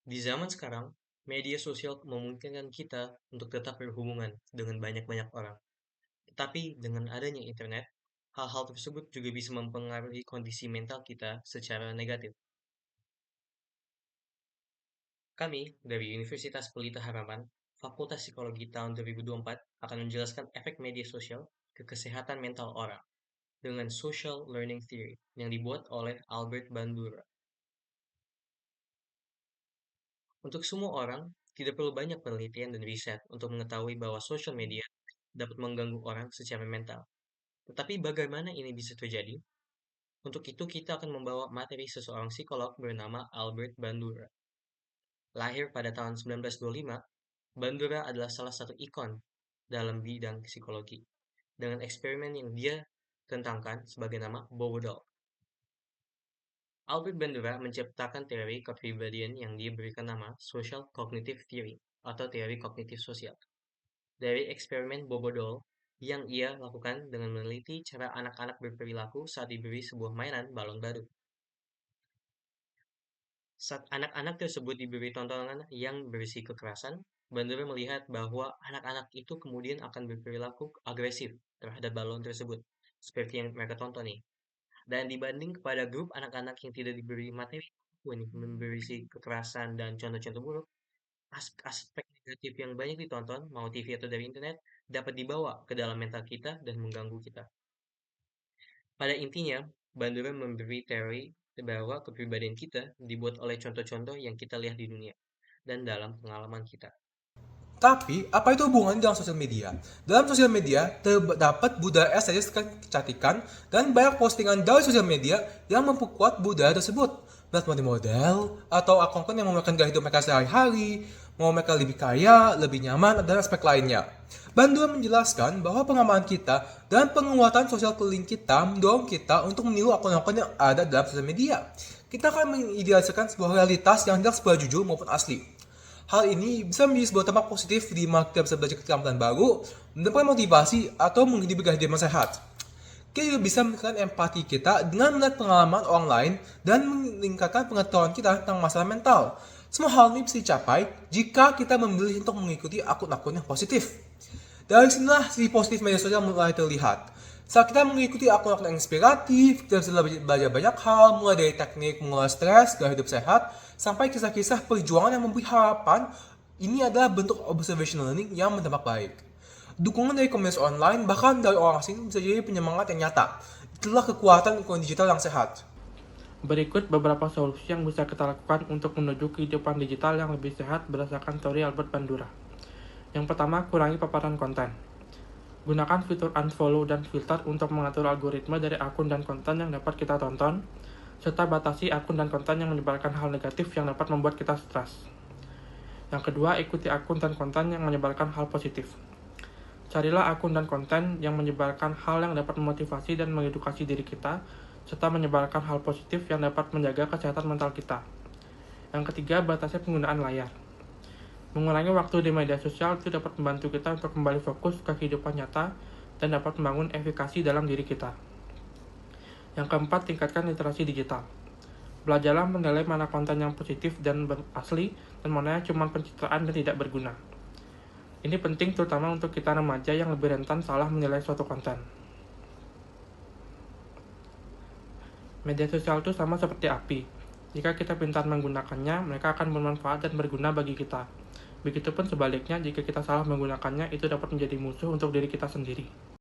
Di zaman sekarang, media sosial memungkinkan kita untuk tetap berhubungan dengan banyak-banyak orang. Tetapi dengan adanya internet, hal-hal tersebut juga bisa mempengaruhi kondisi mental kita secara negatif. Kami dari Universitas Pelita Harapan, Fakultas Psikologi tahun 2024 akan menjelaskan efek media sosial ke kesehatan mental orang dengan Social Learning Theory yang dibuat oleh Albert Bandura. Untuk semua orang, tidak perlu banyak penelitian dan riset untuk mengetahui bahwa sosial media dapat mengganggu orang secara mental. Tetapi bagaimana ini bisa terjadi? Untuk itu kita akan membawa materi seseorang psikolog bernama Albert Bandura. Lahir pada tahun 1925, Bandura adalah salah satu ikon dalam bidang psikologi dengan eksperimen yang dia tentangkan sebagai nama Bobo. Albert Bandura menciptakan teori kepribadian yang dia berikan nama Social Cognitive Theory atau teori kognitif sosial. Dari eksperimen Bobodol yang ia lakukan dengan meneliti cara anak-anak berperilaku saat diberi sebuah mainan balon baru. Saat anak-anak tersebut diberi tontonan yang berisi kekerasan, Bandura melihat bahwa anak-anak itu kemudian akan berperilaku agresif terhadap balon tersebut, seperti yang mereka tonton nih. Dan dibanding kepada grup anak-anak yang tidak diberi materi berisi kekerasan dan contoh-contoh buruk, aspek negatif yang banyak ditonton, mau TV atau dari internet, dapat dibawa ke dalam mental kita dan mengganggu kita. Pada intinya, Bandura memberi teori bahwa kepribadian kita dibuat oleh contoh-contoh yang kita lihat di dunia dan dalam pengalaman kita. Tapi, apa itu hubungannya dalam sosial media? Dalam sosial media, terdapat budaya estetik kecantikan dan banyak postingan dari sosial media yang memperkuat budaya tersebut. Melatih model, atau akun-akun yang memamerkan gaya hidup mereka sehari-hari, mau mereka lebih kaya, lebih nyaman, dan aspek lainnya. Bandua menjelaskan bahwa pengamaan kita dan penguatan sosial keliling kita mendorong kita untuk meniru akun-akun yang ada dalam sosial media. Kita akan mengidealisasikan sebuah realitas yang tidak sebuah jujur maupun asli. Hal ini bisa menjadi sebuah dampak positif di mana kita bisa belajar keterampilan baru, mendapatkan motivasi, atau menghidupi gaya hidup yang sehat. Kita juga bisa meningkatkan empati kita dengan melihat pengalaman orang lain dan meningkatkan pengetahuan kita tentang masalah mental. Semua hal ini bisa dicapai jika kita memilih untuk mengikuti akun-akun yang positif. Dari sinilah sisi positif media sosial mulai terlihat. Saat kita mengikuti akun-akun yang inspiratif, kita bisa belajar banyak hal, mulai dari teknik mengelola stres, gaya hidup sehat, sampai kisah-kisah perjuangan yang memberi harapan. Ini adalah bentuk observational learning yang berdampak baik. Dukungan dari komunitas online, bahkan dari orang asing, bisa jadi penyemangat yang nyata. Itulah kekuatan lingkungan digital yang sehat. Berikut beberapa solusi yang bisa kita lakukan untuk menuju kehidupan digital yang lebih sehat berdasarkan teori Albert Bandura. Yang pertama, kurangi paparan konten. Gunakan fitur unfollow dan filter untuk mengatur algoritma dari akun dan konten yang dapat kita tonton, serta batasi akun dan konten yang menyebarkan hal negatif yang dapat membuat kita stres. Yang kedua, ikuti akun dan konten yang menyebarkan hal positif. Carilah akun dan konten yang menyebarkan hal yang dapat memotivasi dan mengedukasi diri kita, serta menyebarkan hal positif yang dapat menjaga kesehatan mental kita. Yang ketiga, batasi penggunaan layar. Mengurangi waktu di media sosial itu dapat membantu kita untuk kembali fokus ke kehidupan nyata dan dapat membangun efikasi dalam diri kita. Yang keempat, tingkatkan literasi digital. Belajarlah menilai mana konten yang positif dan asli dan mana yang cuma pencitraan dan tidak berguna. Ini penting terutama untuk kita remaja yang lebih rentan salah menilai suatu konten. Media sosial itu sama seperti api. Jika kita pintar menggunakannya, mereka akan bermanfaat dan berguna bagi kita. Begitupun sebaliknya, jika kita salah menggunakannya, itu dapat menjadi musuh untuk diri kita sendiri.